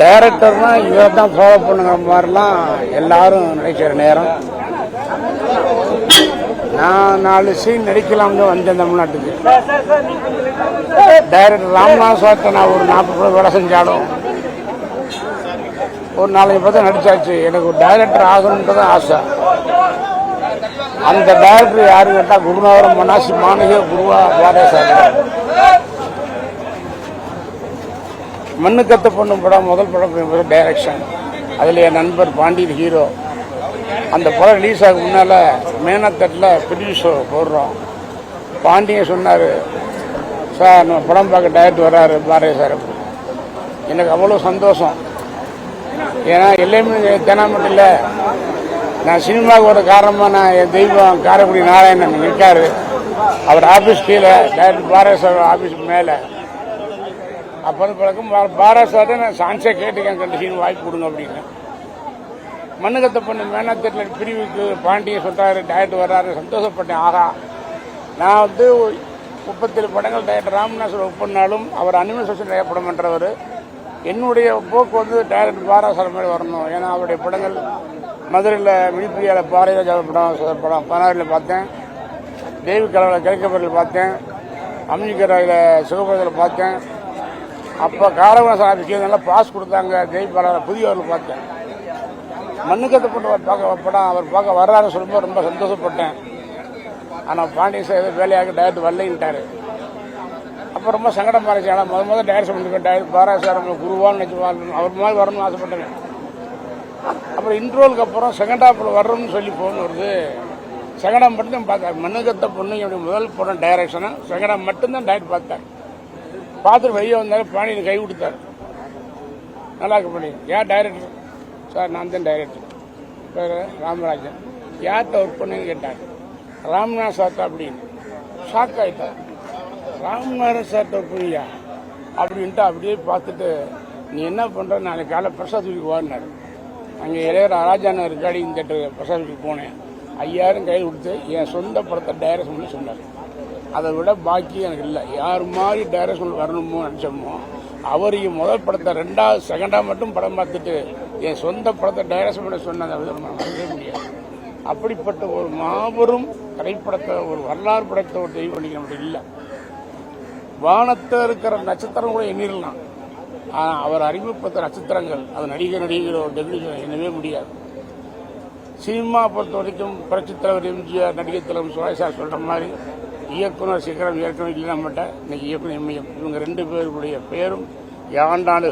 டைரக்டர்னா இதை தான் ஃபாலோ பண்ணுங்கிற மாதிரிலாம் எல்லாரும் நினைக்கிற நேரம். நான் 4 சீன் நடிக்கலாம்னு வந்தேன் தமிழ்நாட்டுக்கு. டைரக்டர் ராம்நாத் சார்ட்ட நான் ஒரு 40 வேலை செஞ்சாலும் ஒரு 4-5 படம் நடிச்சாச்சு. எனக்கு ஒரு டைரக்டர் ஆகணுன்றதான் ஆசை. அந்த டைரக்டர் யாருன்னு கேட்டால் குருநாதரம் மனாசி மாநக குருவா வாரே சார். மண்ணு கத்த பொண்ணு படம் முதல் படம் டைரக்ஷன். அதில் என் நண்பர் பாண்டியன் ஹீரோ. அந்த படம் ரிலீஸ் ஆக முன்னால் மேனத்தட்டில் ப்ரொடியூசர் போடுறோம். பாண்டியன் சொன்னார், சார் நம்ம படம் பார்க்க டைரக்டர் வர்றாரு பாரே சார். எனக்கு அவ்வளோ சந்தோஷம். ஏன்னா எல்லாமே தெனாமட்டு இல்லை. நான் சினிமாவுக்கு ஒரு காரணமாக நான் என் தெய்வம் காரைக்குடி நாராயணன் இருக்காரு. அவர் ஆஃபீஸ் கீழே டைரக்டர் பாரே சார் ஆஃபீஸுக்கு மேலே. அப்போ வந்து பழக்கம் பாரே சார்ட்ட நான் சான்ஸே கேட்டுக்கேன், கண்டு சீன் வாய்ப்பு கொடுங்க அப்படின்னு. மண்ணுகத்த பொண்ணு மேனத்தட்டில் பிரிவுக்கு பாண்டியன் சொல்கிறாரு டைரக்டர் வர்றாரு. சந்தோஷப்பட்டேன். ஆகா, நான் வந்து 37 படங்கள் டைரக்டர் ராமநாத் ஒர்க் பண்ணாலும் அவர் அனிமேஷன் படம் பண்ணுறவர். என்னுடைய போக்கு வந்து டைரக்டர் பாராசார் மாதிரி வரணும். ஏன்னா அவருடைய படங்கள் மதுரையில் மினிப்பிரியாவில் பாரதிராஜா படம் 16 பார்த்தேன். தேவி கலவில் கிழக்கப்பரில் பார்த்தேன். அம்மிக்கரையில் சிவபுரத்தில் பார்த்தேன். அப்போ காரவணசாமி ஆஃபீஸ்க்கு நல்லா பாஸ் கொடுத்தாங்க. தேவி பாலாவில் புதியவர்கள் பார்த்தேன். மண்ணுக்கத்தை போட்டு படம் அவர் பார்க்க வர்றாருன்னு சொல்லும்போது ரொம்ப சந்தோஷப்பட்டேன். ஆனால் பாண்டியன் சார் ஏதோ வேலையாக டைரக்டர் வரலைன்ட்டார். அப்போ ரொம்ப சங்கடமாக இருந்துச்சு. ஆனால் முதல் டைரக்ஷன் பண்ணிருக்கேன். டைரக்டர் பாரா சார் குருவான்னு நினச்சி அவர் மாதிரி வரணும்னு ஆசைப்பட்டேன். அப்புறம் இன்ட்ரோலுக்கு அப்புறம் செகண்ட் ஹாஃபில் வர்றோம்னு சொல்லி ஃபோன் வருது. செகண்ட் ஹாஃப் மட்டும்தான் பார்த்தேன். மண்ணுக்கத்தை பொண்ணு என்னுடைய முதல் படம் டைரக்ஷனாக செகண்ட் ஹாஃப் மட்டும்தான் டைரக்டர் பார்த்தேன். பார்த்துட்டு வெளியே வந்தாலும் பாண்டியன் கை கொடுத்தார். நல்லா இருக்கு பண்ணி. ஏன் டைரக்டர் சார்? நான் தான் டைரக்டர். பேர் ராமராஜன். யார்கிட்ட ஒர்க் பண்ணுன்னு கேட்டார். ராம்நாத் சார்ட்ட அப்படின்னு. ஷாக் ஆகிட்டார். ராம்நாத் சார்ட்ட ஒர்க் பண்ணியா அப்படின்ட்டு அப்படியே பார்த்துட்டு, நீ என்ன பண்ணுற, நாளைக்கு காலை பிரசாத் வீட்டுக்கு வாடினார். அங்கே இளையர் ராஜான ரெக்கார்டிங் தேட்டர் பிரசாத் வீட்டுக்கு போனேன். 5000 கையில் கொடுத்து என் சொந்த படத்தை டைரக்ஷன் பண்ணி சொன்னார். அதை விட பாக்கி எனக்கு இல்லை. யார் மாதிரி டைரக்ஷன் வரணுமோ நினச்சோமோ அவருக்கு முதல் படத்தை செகண்ட் ஹாஃப் மட்டும் படம் பார்த்துட்டு என் சொந்த படத்தை டைரக்ஷன் பண்ண சொன்னதை மறக்கவே முடியாது. அப்படிப்பட்ட ஒரு மாபெரும் திரைப்படத்தை, ஒரு வரலாறு படத்தை ஒரு தெய்வம் பண்ணிக்க நம்மளுக்கு இல்லை. வானத்தில் இருக்கிற நட்சத்திரம் கூட எண்ணிடலாம். ஆனால் அவர் அறிமுகப்படுத்த நட்சத்திரங்கள், அது நடிகர் ஒரு டெபினிஷன் எண்ணவே முடியாது. சினிமா பொறுத்த வரைக்கும் புரட்சித் தலைவர் எம்ஜிஆர், நடிகர் தலைவர் சுரேஷ் சார் சொல்கிற மாதிரி இயக்குனர் சிகரம் ஏற்கனவே இல்லை நம்மகிட்ட. இன்னைக்கு இயக்குனர் எம்ஐஎம். இவங்க 2 பேருடைய பேரும் ஆண்டாண்டு